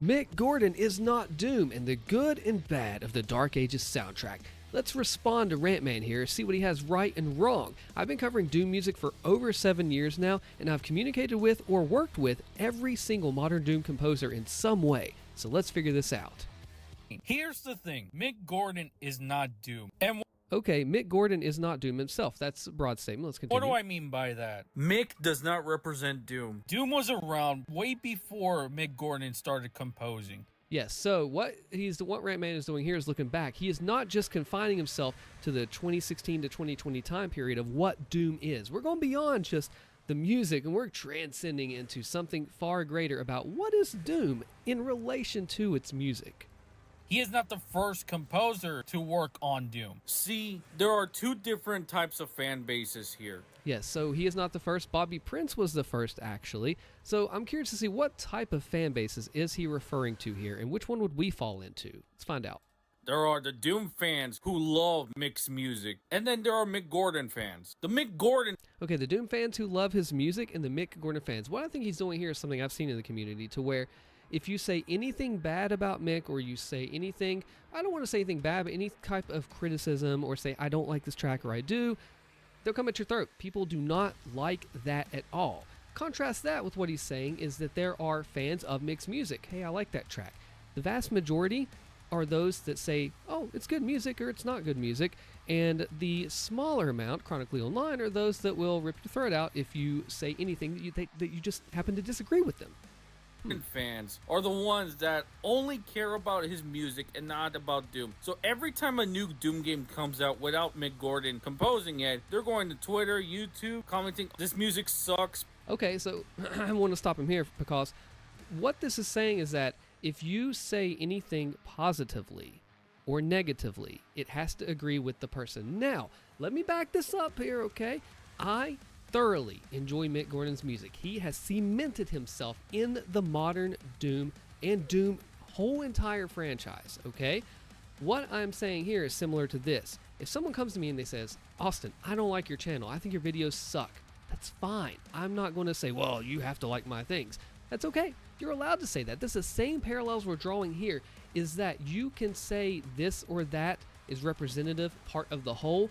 Mick Gordon is not Doom and the good and bad of the Dark Ages soundtrack. Let's respond to Rantman here, see what he has right and wrong. I've been covering Doom music for over 7 years now, and I've communicated with or worked with every single modern Doom composer in some way. So let's figure this out. Here's the thing, Mick Gordon is not Doom. And Okay, Mick Gordon is not Doom himself. That's a broad statement. Let's continue. what do I mean by that? Mick does not represent Doom. Doom was around way before Mick Gordon started composing. Yes, so what Rantman is doing here is looking back. He is not just confining himself to the 2016 to 2020 time period of what Doom is. We're going beyond just the music, and we're transcending into something far greater about what is Doom in relation to its music. He is not the first composer to work on Doom. See, there are two different types of fan bases here. Yes, so he is not the first. Bobby Prince was the first, actually. So I'm curious to see what type of fan bases is he referring to here, and which one would we fall into? Let's find out. There are the Doom fans who love Mick's music, and then there are Mick Gordon fans. The Mick Gordon... Okay, the Doom fans who love his music and the Mick Gordon fans. What I think he's doing here is something I've seen in the community, to where if you say anything bad about Mick, or you say anything, I don't want to say anything bad, but any type of criticism, or say I don't like this track or I do, they'll come at your throat. People do not like that at all. Contrast that with what he's saying is that there are fans of Mick's music. Hey, I like that track. The vast majority are those that say, oh, it's good music or it's not good music. And the smaller amount, chronically online, are those that will rip your throat out if you say anything that you just happen to disagree with them. fans are the ones that only care about his music and not about Doom. So every time a new Doom game comes out without Mick Gordon composing it, they're going to Twitter, YouTube, commenting, this music sucks. Okay, so I want to stop him here because what this is saying is that if you say anything positively or negatively, it has to agree with the person. Now, let me back this up here, okay? I thoroughly enjoy Mick Gordon's music. He has cemented himself in the modern Doom and Doom whole entire franchise, okay? What I'm saying here is similar to this. If someone comes to me and they says, Austin, I don't like your channel. I think your videos suck. That's fine. I'm not going to say, well, you have to like my things. That's okay. You're allowed to say that. This is the same parallels we're drawing here, is that you can say this or that is representative part of the whole,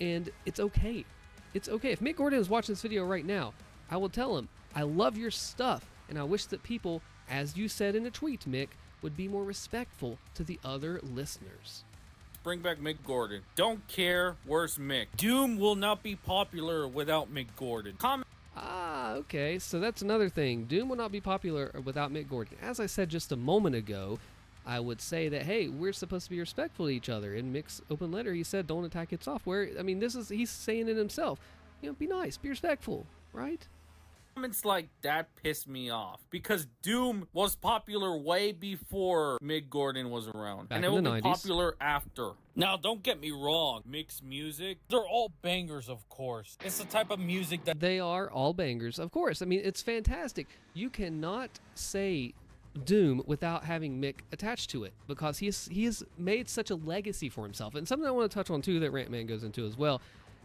and it's okay. It's okay. If Mick Gordon is watching this video right now, I will tell him, I love your stuff, and I wish that people, as you said in a tweet, Mick, would be more respectful to the other listeners. Bring back Mick Gordon. Don't care, where's Mick? Doom will not be popular without Mick Gordon. Okay, so that's another thing. Doom will not be popular without Mick Gordon. As I said just a moment ago, I would say that, hey, we're supposed to be respectful to each other. In Mick's open letter, he said, don't attack id Software. I mean, he's saying it himself. You know, be nice, be respectful, right? Comments like that piss me off because Doom was popular way before Mick Gordon was around. Back and it in will the be 90s. popular after. Now, don't get me wrong. Mick's music, They're all bangers, of course. It's the type of music that They are all bangers, of course. I mean, it's fantastic. You cannot say Doom without having Mick attached to it because he has made such a legacy for himself. And something I want to touch on too that Rantman goes into as well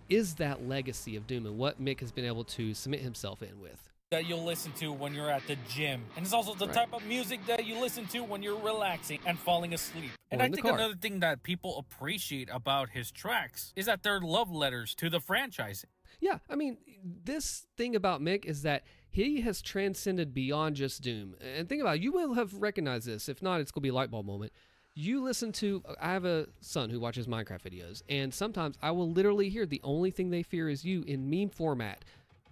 is that legacy of Doom and what Mick has been able to submit himself in with. you'll listen to when you're at the gym. And it's also the Right. type of music that you listen to when you're relaxing and falling asleep. And Or I in the think car. another thing that people appreciate about his tracks is that they're love letters to the franchise. Yeah, I mean, this thing about Mick is that he has transcended beyond just Doom. And think about it, you will have recognized this. If not, it's going to be a light bulb moment. You listen to, I have a son who watches Minecraft videos, and sometimes I will literally hear The Only Thing They Fear Is You in meme format.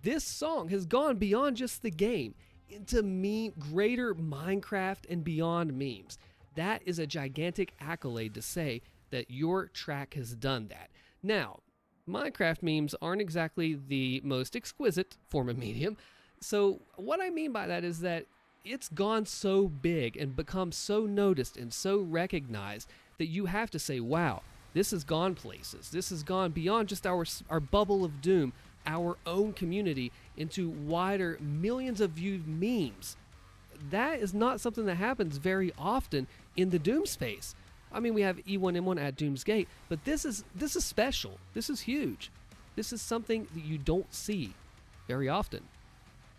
This song has gone beyond just the game into greater Minecraft and beyond memes. That is a gigantic accolade to say that your track has done that. Now, Minecraft memes aren't exactly the most exquisite form of medium. So what I mean by that is that it's gone so big and become so noticed and so recognized that you have to say, wow, this has gone places. This has gone beyond just our bubble of Doom, our own community, into wider millions of viewed memes. That is not something that happens very often in the Doom space. I mean, we have E1M1 at Doom's Gate, but this is special. This is huge. This is something that you don't see very often.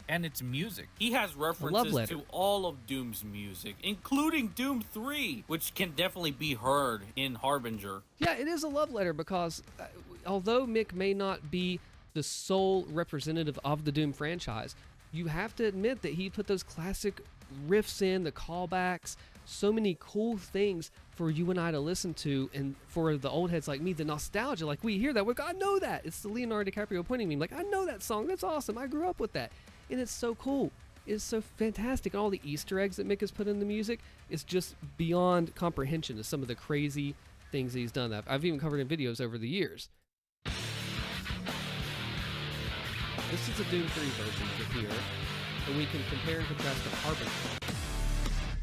and its music. He has references letter. to all of Doom's music, including Doom 3, which can definitely be heard in Harbinger. Yeah, it is a love letter because although Mick may not be the sole representative of the Doom franchise, you have to admit that he put those classic riffs in, the callbacks, so many cool things for you and I to listen to, and for the old heads like me, the nostalgia, like we hear that, we're like, I know that. It's the Leonardo DiCaprio pointing me, like, I know that song, that's awesome, I grew up with that. And it's so cool. It's so fantastic. And all the Easter eggs that Mick has put in the music is just beyond comprehension of some of the crazy things that he's done that I've even covered in videos over the years. This is a Doom 3 version of here, and we can compare and contrast to Harbinger.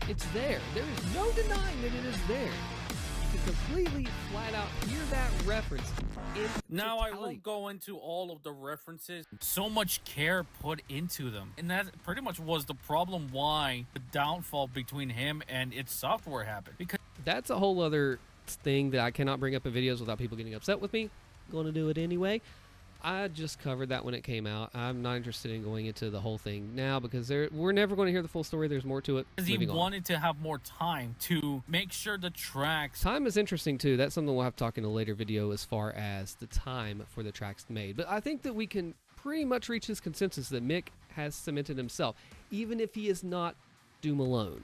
It's there. There is no denying that it is there. You can completely, flat out hear that reference in Now, I totality. won't go into all of the references. So much care put into them, and that pretty much was the problem why the downfall between him and its software happened. Because That's a whole other thing that I cannot bring up in videos without people getting upset with me. Going to do it anyway. I just covered that when it came out. I'm not interested in going into the whole thing now because we're never going to hear the full story. There's more to it. he Moving on. wanted to have more time to make sure the tracks. Time is interesting too. That's something we'll have to talk in a later video as far as the time for the tracks made. But I think that we can pretty much reach this consensus that Mick has cemented himself, even if he is not Doom alone.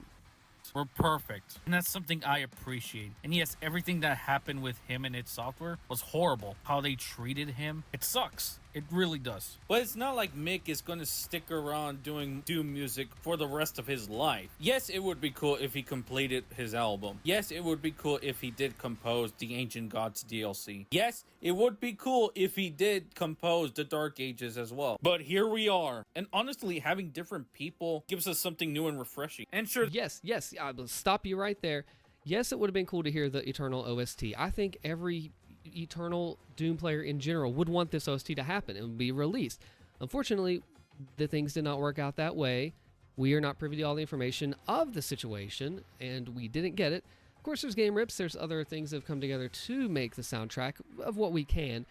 Were perfect, and that's something I appreciate. And yes, everything that happened with him and its software was horrible. How they treated him, it sucks. It really does. But it's not like Mick is going to stick around doing Doom music for the rest of his life. Yes, it would be cool if he completed his album. Yes, it would be cool if he did compose the Ancient Gods DLC. Yes, it would be cool if he did compose the Dark Ages as well. But here we are. And honestly, having different people gives us something new and refreshing. And sure, Yes, I will stop you right there. Yes, it would have been cool to hear the Eternal OST. I think every Eternal Doom player in general would want this OST to happen and be released. Unfortunately, the things did not work out that way. We are not privy to all the information of the situation, and we didn't get it. Of course, there's game rips. There's other things that have come together to make the soundtrack of what we can.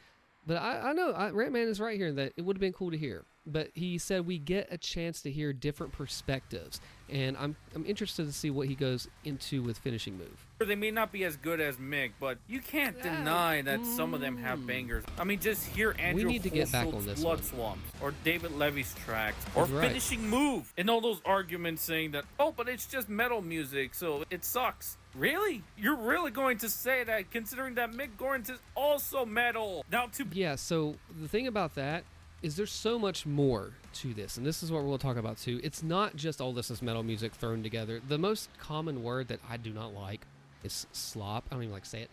But I know Rantman is right here that it would have been cool to hear. But he said we get a chance to hear different perspectives, and I'm interested to see what he goes into with Finishing Move. they may not be as good as Mick, but you can't deny that some of them have bangers. I mean, just hear Andrew need to get back on Holschild's this Blood one. Swamps, or David Levy's tracks, or That's right. Finishing Move, and all those arguments saying that, oh, but it's just metal music, so it sucks. Really? You're really going to say that, considering that Mick Gordon is also metal? Now, to Yeah, so the thing about that is there's so much more to this, and this is what we'll talk about too. It's not just all this is metal music thrown together. The most common word that I do not like is slop. I don't even like to say it.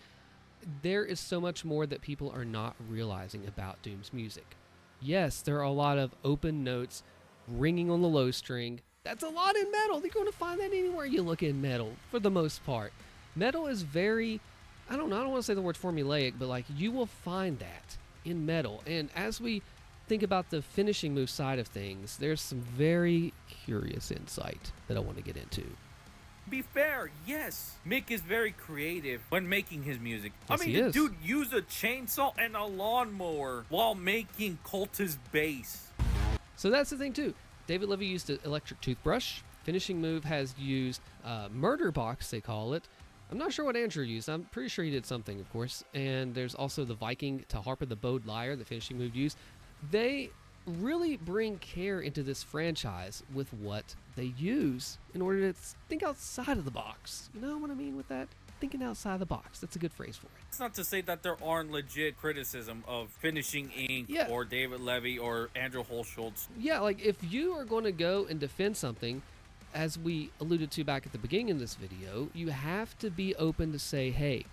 There is so much more that people are not realizing about Doom's music. Yes, there are a lot of open notes, ringing on the low string. That's a lot in metal. You're going to find that anywhere you look in metal, for the most part. Metal is very, I don't want to say the word formulaic, but like you will find that in metal. And as we think about the finishing move side of things, there's some very curious insight that I want to get into. be fair, yes, Mick is very creative when making his music. Yes, I mean, he the is. dude used a chainsaw and a lawnmower while making Cultist bass. So that's the thing too. David Levy used an electric toothbrush. Finishing Move has used Murder Box, they call it. I'm not sure what Andrew used. I'm pretty sure he did something, of course. And there's also the Viking to Harper the Bowed Liar that Finishing Move used. They really bring care into this franchise with what they use in order to think outside of the box. You know what I mean with that? Thinking outside the box. That's a good phrase for it. It's not to say that there aren't legit criticism of Finishing Inc. Yeah. or David Levy or Andrew Holschild's. Yeah, like if you are going to go and defend something, as we alluded to back at the beginning of this video, you have to be open to say, hey,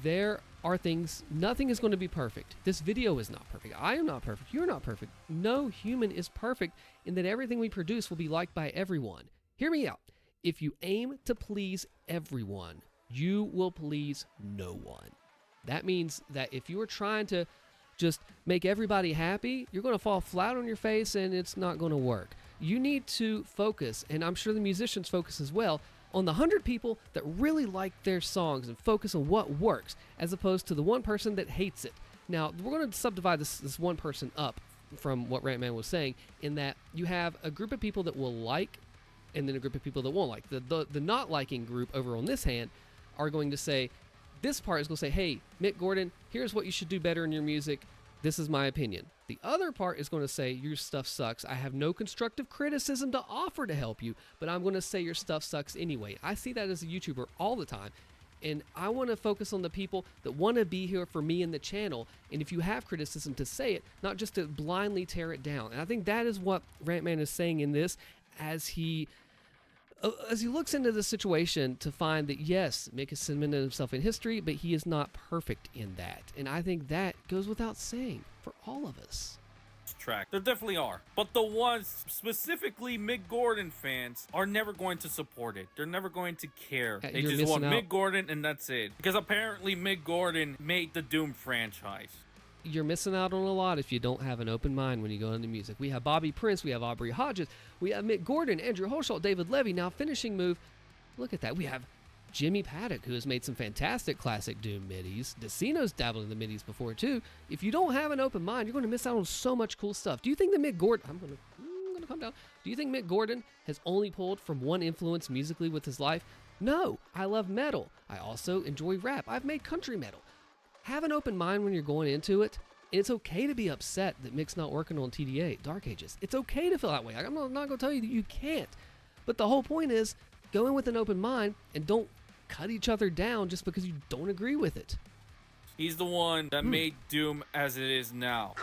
there are things, nothing is going to be perfect. This video is not perfect. I am not perfect. You're not perfect. No human is perfect in that everything we produce will be liked by everyone. Hear me out. If you aim to please everyone, you will please no one. That means that if you are trying to just make everybody happy, you're going to fall flat on your face and it's not going to work. You need to focus, and I'm sure the musicians focus as well, on the 100 people that really like their songs and focus on what works, as opposed to the one person that hates it. Now, we're going to subdivide this one person up from what Rantman was saying, in that you have a group of people that will like, and then a group of people that won't like. The not liking group over on this hand are going to say, this part is going to say, hey, Mick Gordon, here's what you should do better in your music. This is my opinion. The other part is going to say, your stuff sucks. I have no constructive criticism to offer to help you, but I'm going to say your stuff sucks anyway. I see that as a YouTuber all the time. And I want to focus on the people that want to be here for me and the channel. And if you have criticism, to say it, not just to blindly tear it down. And I think that is what Rantman is saying in this, as he looks into the situation to find that, yes, Mick has cemented himself in history, but he is not perfect in that. And I think that goes without saying for all of us. Track. There definitely are. But the ones, specifically Mick Gordon fans, are never going to support it. They're never going to care. They You're just want missing out. Mick Gordon and that's it. Because apparently Mick Gordon made the Doom franchise. You're missing out on a lot if you don't have an open mind when you go into music. We have Bobby Prince, we have Aubrey Hodges, we have Mick Gordon, Andrew Hochschild, David Levy. Now, finishing move, look at that. We have Jimmy Paddock, who has made some fantastic classic Doom midis. Decino's dabbled in the midis before, too. If you don't have an open mind, you're going to miss out on so much cool stuff. Do you think that Mick Gordon... I'm going to calm down. Do you think Mick Gordon has only pulled from one influence musically with his life? No. I love metal. I also enjoy rap. I've made country metal. Have an open mind when you're going into it. And it's okay to be upset that Mick's not working on TDA, Dark Ages. It's okay to feel that way. I'm not going to tell you that you can't. But the whole point is, go in with an open mind and don't cut each other down just because you don't agree with it. He's the one that made Doom as it is now.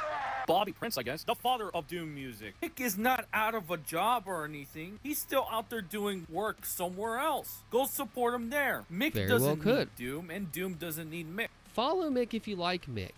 Bobby Prince, I guess, the father of Doom music. Mick is not out of a job or anything. He's still out there doing work somewhere else. Go support him there. Mick Very doesn't well need Doom, and Doom doesn't need Mick. Follow Mick if you like Mick.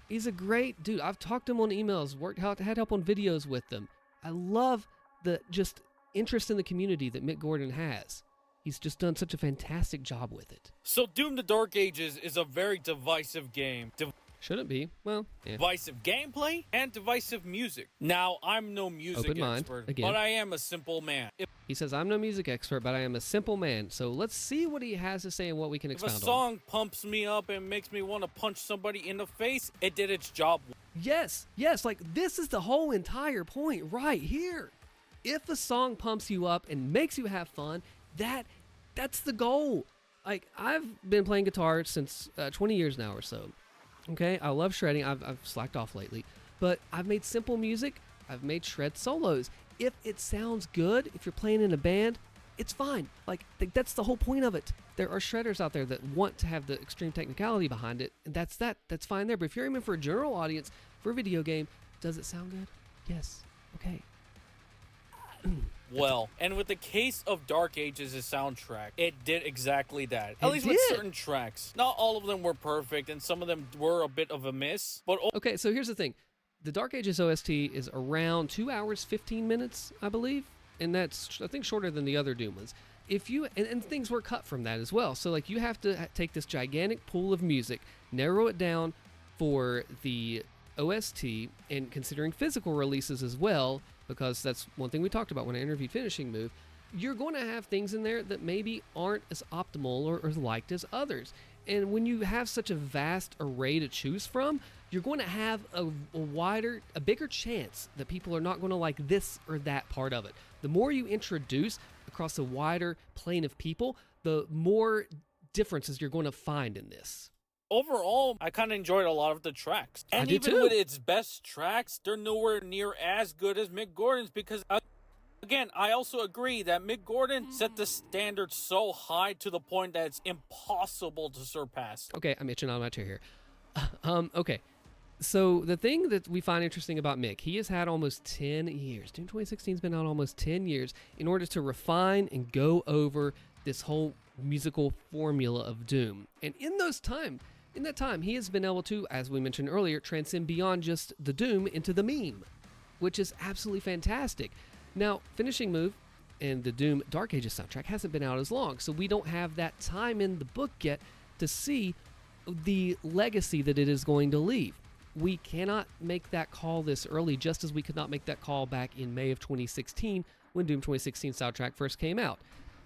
He's a great dude. I've talked to him on emails, had help on videos with them. I love the just interest in the community that Mick Gordon has. He's just done such a fantastic job with it. So Doom the Dark Ages is a very divisive game. Should it be? Well, yeah. Divisive gameplay and divisive music. Now, I'm no music Open mind, expert, again. but I am a simple man. He says, I'm no music expert, but I am a simple man. So let's see what he has to say and what we can If a expound on. song pumps me up and makes me want to punch somebody in the face, it did its job. Yes, like this is the whole entire point right here. If a song pumps you up and makes you have fun, that's the goal. Like, I've been playing guitar since 20 years now or so. Okay, I love shredding. I've slacked off lately, but I've made simple music. I've made shred solos. If it sounds good, if you're playing in a band, it's fine. Like, that's the whole point of it. There are shredders out there that want to have the extreme technicality behind it, and that's fine there. But if you're aiming for a general audience for a video game, does it sound good? Yes. Okay. Well, and with the case of Dark Ages' soundtrack, it did exactly that. At It least with did. certain tracks. Not all of them were perfect, and some of them were a bit of a miss. But Okay, so here's the thing. The Dark Ages OST is around 2 hours, 15 minutes, I believe. And that's, I think, shorter than the other Doom ones. If you, and things were cut from that as well. So, like, you have to take this gigantic pool of music, narrow it down for the OST, and considering physical releases as well, because that's one thing we talked about when I interviewed Finishing Move, you're going to have things in there that maybe aren't as optimal or as liked as others. And when you have such a vast array to choose from, you're going to have a bigger chance that people are not going to like this or that part of it. The more you introduce across a wider plane of people, the more differences you're going to find in this. overall, I kind of enjoyed a lot of the tracks. And did even too. with its best tracks, they're nowhere near as good as Mick Gordon's because, again, I also agree that Mick Gordon set the standard so high to the point that it's impossible to surpass. Okay, I'm itching on my chair here. Okay. So the thing that we find interesting about Mick, he has had almost 10 years. Doom 2016 has been out almost 10 years in order to refine and go over this whole musical formula of Doom. And in that time, he has been able to, as we mentioned earlier, transcend beyond just the Doom into the meme, which is absolutely fantastic. Now, Finishing Move and the Doom Dark Ages soundtrack hasn't been out as long, so we don't have that time in the book yet to see the legacy that it is going to leave. We cannot make that call this early, just as we could not make that call back in May of 2016 when Doom 2016 soundtrack first came out.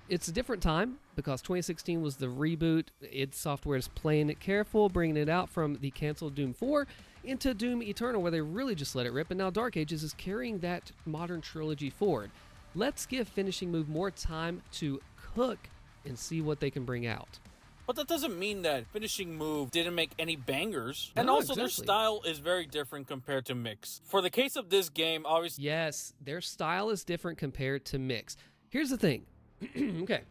It's a different time because 2016 was the reboot. id Software is playing it careful, bringing it out from the canceled Doom 4, into Doom Eternal, where they really just let it rip, and now Dark Ages is carrying that modern trilogy forward. Let's give Finishing Move more time to cook and see what they can bring out. But that doesn't mean that Finishing Move didn't make any bangers. And No, also, their exactly. style is very different compared to Mix. For the case of this game, obviously, Yes, their style is different compared to Mix. Here's the thing. Okay.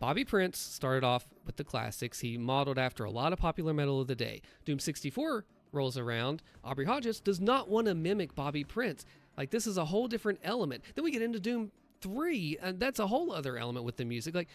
Bobby Prince started off with the classics. He modeled after a lot of popular metal of the day. Doom 64 rolls around. Aubrey Hodges does not want to mimic Bobby Prince. Like, this is a whole different element. Then we get into Doom 3, and that's a whole other element with the music. Like,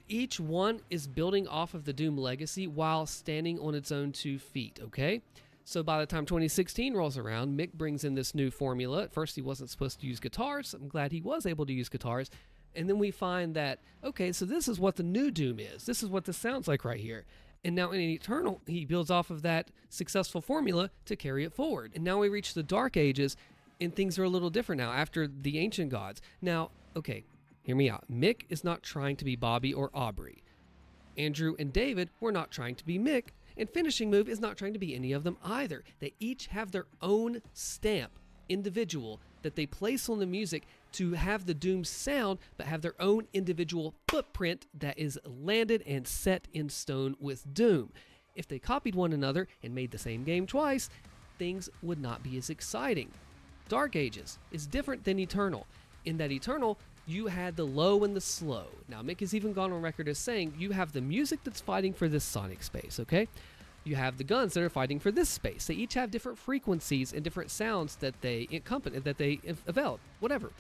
each one is building off of the Doom legacy while standing on its own 2 feet, okay? So by the time 2016 rolls around, Mick brings in this new formula. At first, he wasn't supposed to use guitars. I'm glad he was able to use guitars. And then we find that, okay, so this is what the new Doom is. This is what this sounds like right here. And now in Eternal, he builds off of that successful formula to carry it forward. And now we reach the Dark Ages, and things are a little different now after the Ancient Gods. Now, okay, hear me out. Mick is not trying to be Bobby or Aubrey. Andrew and David were not trying to be Mick, and Finishing Move is not trying to be any of them either. They each have their own stamp, individual, that they place on the music to have the Doom sound, but have their own individual footprint that is landed and set in stone with Doom. If they copied one another and made the same game twice, things would not be as exciting. Dark Ages is different than Eternal, in that Eternal, you had the low and the slow. Now, Mick has even gone on record as saying you have the music that's fighting for this sonic space, okay? You have the guns that are fighting for this space. They each have different frequencies and different sounds that they develop, whatever.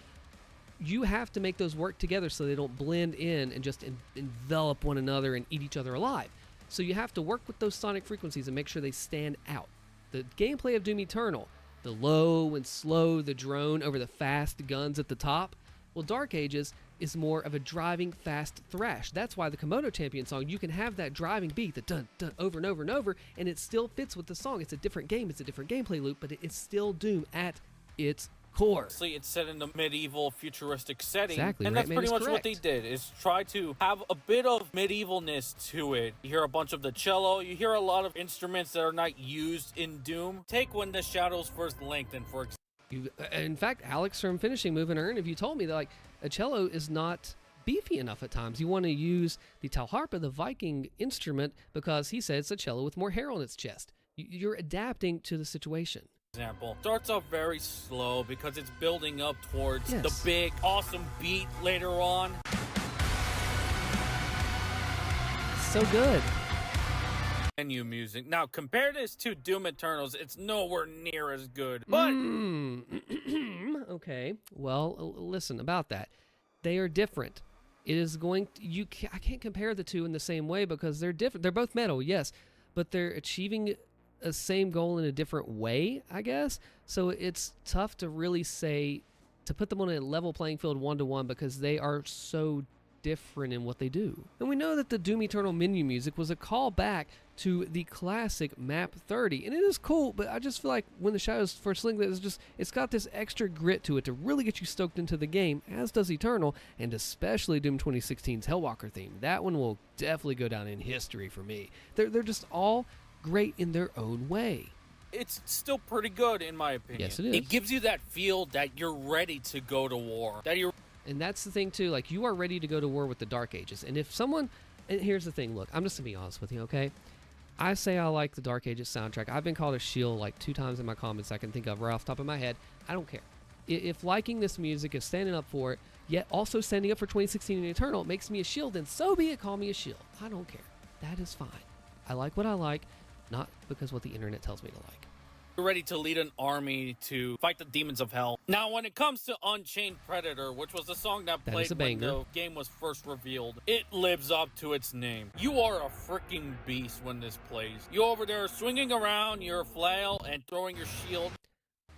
You have to make those work together so they don't blend in and just envelop one another and eat each other alive. So you have to work with those sonic frequencies and make sure they stand out. The gameplay of Doom Eternal, the low and slow, the drone over the fast guns at the top, well, Dark Ages is more of a driving fast thrash. That's why the Komodo Champion song, you can have that driving beat, the dun dun over and over and over, and it still fits with the song. It's a different game, it's a different gameplay loop, but it's still Doom at its core. obviously it's set in a medieval futuristic setting. Exactly, and right, that's man, pretty is much what correct. they did, is try to have a bit of medievalness to it. You hear a bunch of the cello, you hear a lot of instruments that are not used in Doom. Take When the Shadows First Lengthen, for example. In fact, Alex from Finishing Move and Earn, if you told me that like a cello is not beefy enough at times, you want to use the Talharpa, the Viking instrument, because he said it's a cello with more hair on its chest. You're adapting to the situation. Starts off very slow because it's building up towards Yes. the big, awesome beat later on. So good. Menu music. Now, compare this to Doom Eternals, it's nowhere near as good. But Okay. Well, listen about that. They are different. It is going to, I can't compare the two in the same way because they're different. They're both metal, yes, but they're achieving a same goal in a different way, I guess. So it's tough to really say, to put them on a level playing field 1-to-1 because they are so different in what they do. And we know that the Doom Eternal menu music was a callback to the classic Map 30, and it is cool, but I just feel like When the Shadows First Lengthen, it's got this extra grit to it to really get you stoked into the game, as does Eternal, and especially Doom 2016's Hellwalker theme. That one will definitely go down in history for me. They're just all great in their own way. it's still pretty good, in my opinion. Yes, it is. It gives you that feel that you're ready to go to war. That you're And that's the thing too, like you are ready to go to war with the Dark Ages. And if someone, and here's the thing, look, I'm just gonna be honest with you, okay? I say I like the Dark Ages soundtrack. I've been called a shill like 2 times in my comments I can think of right off the top of my head. I don't care. If liking this music, is standing up for it, yet also standing up for 2016 and Eternal makes me a shill, then so be it, call me a shill. I don't care. That is fine. I like what I like, not because what the internet tells me to like. ready to lead an army to fight the demons of hell. Now, when it comes to Unchained Predator, which was the song that That played is a when banger. the game was first revealed, it lives up to its name. You are a freaking beast when this plays. You over there swinging around your flail and throwing your shield.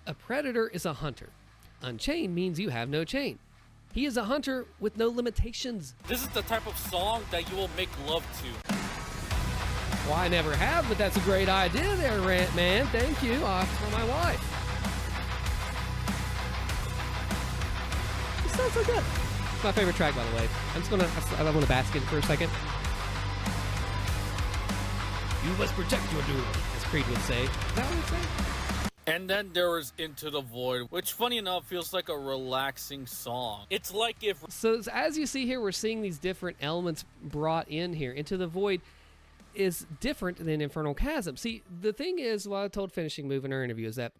A predator is a hunter. Unchained means you have no chain. He is a hunter with no limitations. This is the type of song that you will make love to. Well, I never have, but that's a great idea there, Rant Man. Thank you. For my wife. It sounds so good. It's my favorite track, by the way. I want to bask in it for a second. You must protect your dude, as Creed would say. Is that what it say? And then there was Into the Void, which funny enough feels like a relaxing song. It's like if So as you see here, we're seeing these different elements brought in here. Into the Void is different than Infernal Chasm. See, the thing is, what I told Finishing Move in our interview is that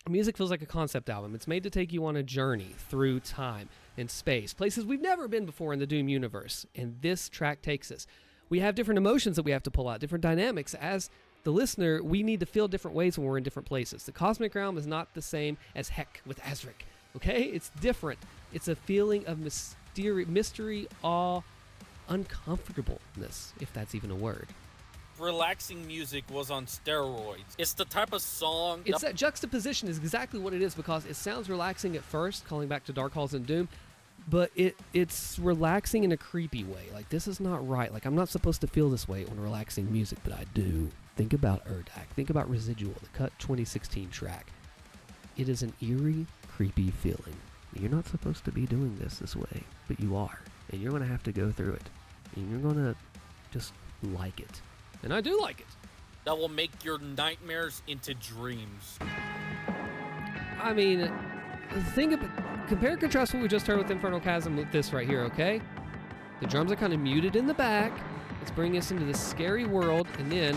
music feels like a concept album. It's made to take you on a journey through time and space, places we've never been before in the Doom universe, and this track takes us. We have different emotions that we have to pull out, different dynamics. As the listener, we need to feel different ways when we're in different places. The Cosmic Realm is not the same as Heck with Azric, okay? It's different. It's a feeling of mystery, awe, uncomfortableness, if that's even a word. relaxing music was on steroids. It's the type of song... It's that juxtaposition is exactly what it is, because it sounds relaxing at first, calling back to Dark Halls and Doom, but it's relaxing in a creepy way. Like, this is not right. Like, I'm not supposed to feel this way when relaxing music, but I do. Think about Urdak. Think about Residual, the Cut 2016 track. It is an eerie, creepy feeling. You're not supposed to be doing this way, but you are. And you're going to have to go through it. And you're going to just like it. And I do like it. that will make your nightmares into dreams. I mean, compare and contrast what we just heard with Infernal Chasm with this right here, okay? The drums are kind of muted in the back. It's bringing us into this scary world, and then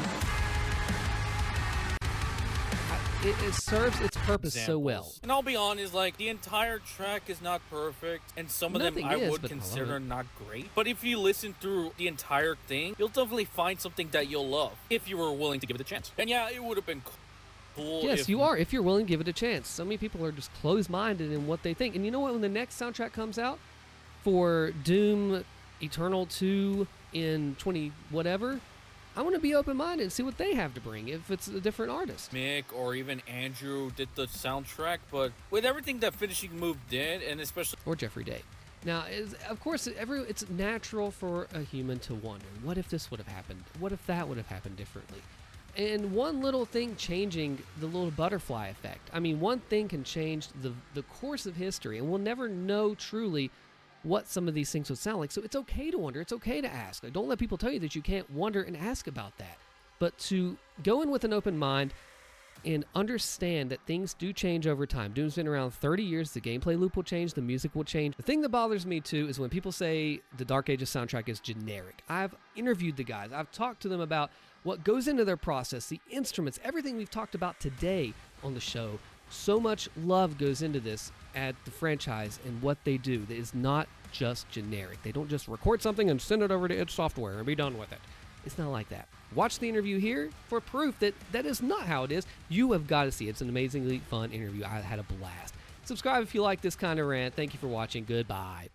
it serves its purpose so well. And I'll be honest, like, the entire track is not perfect, and some of them I would consider not great. But if you listen through the entire thing, you'll definitely find something that you'll love, if you were willing to give it a chance. And yeah, it would have been cool. Yes, you are, if you're willing to give it a chance. So many people are just closed-minded in what they think. And you know what? When the next soundtrack comes out for Doom Eternal 2 in 20 whatever, I want to be open-minded and see what they have to bring if it's a different artist. Mick or even Andrew did the soundtrack, but with everything that Finishing Move did, and especially... Or Jeffrey Day. Now, of course, it's natural for a human to wonder, what if this would have happened? What if that would have happened differently? And one little thing changing the little butterfly effect. I mean, one thing can change the course of history, and we'll never know truly what some of these things would sound like. So it's okay to wonder. It's okay to ask. Like, don't let people tell you that you can't wonder and ask about that. But to go in with an open mind and understand that things do change over time. Doom's been around 30 years. The gameplay loop will change. The music will change. The thing that bothers me, too, is when people say the Dark Ages soundtrack is generic. I've interviewed the guys. I've talked to them about what goes into their process, the instruments, everything we've talked about today on the show. So much love goes into this at the franchise and what they do. That is not just generic. They don't just record something and send it over to id Software and be done with it. It's not like that. Watch the interview here for proof that that is not how it is. You have got to see it. It's an amazingly fun interview. I had a blast. Subscribe if you like this kind of rant. Thank you for watching. Goodbye.